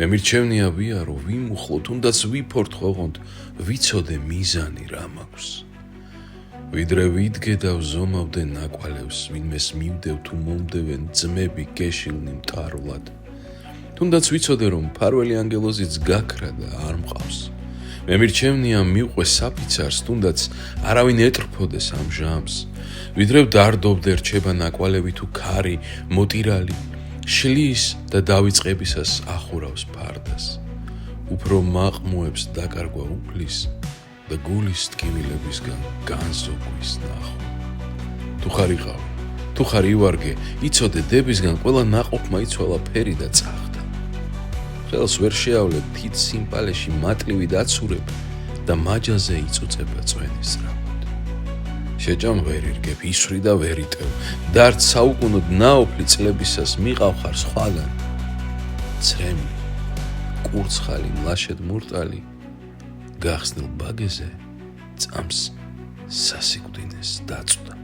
მე მირჩევნია ვიარო, ვიმუხლო, თუნდაც ვიფორთხო ოღონდ, ვიცოდე მიზანი რა მაქვს. ვიდრე ვიდგე და ვზომავდე ნაკვალევს, ვინმეს მივდევ თუ მომდევენ ძმები გეშილნი მტარვლად. თუნდაც ვიცოდე რომ ფარველი ანგელოზიც გაქრა და არ მყავს. მე მირჩევნია მივყვე საფიცარს, თუნდაც არავინ ეტრფოდეს ამ ჟამს. ვიდრე ვდარდობდე რჩება ნაკვალევი თუ ქარი, მოტირალი, შლის და დავიწყებისას ახურავს ფარდას. უფრო მაყმოებს დაკარგვა უფლის და გულის ტკივილებისგან განზოგვის ნახვა. თუ ხარ იყავი, თუ ხარ ივარგე, იცოდე დებისგან ყველა ნაყოფმა იცვალა ფერი და წახდა. ხელს ვერ შეავლებ თით სიმპალეში მატლივი დაცურებ და მაჯაზე იწუწება წვენის რავად. შეჭამ ვერ ირგებ, ისვრი და ვერ იტევ, დართ საუკუნოდ ნაოფლი წლებისას მიყავ ხარ სხვაგან. ცრემლი, კურცხალი, მლაშედ მურტალი, გახსნილ ბაგეზე წამს სასიკვდინეს დაწვდა.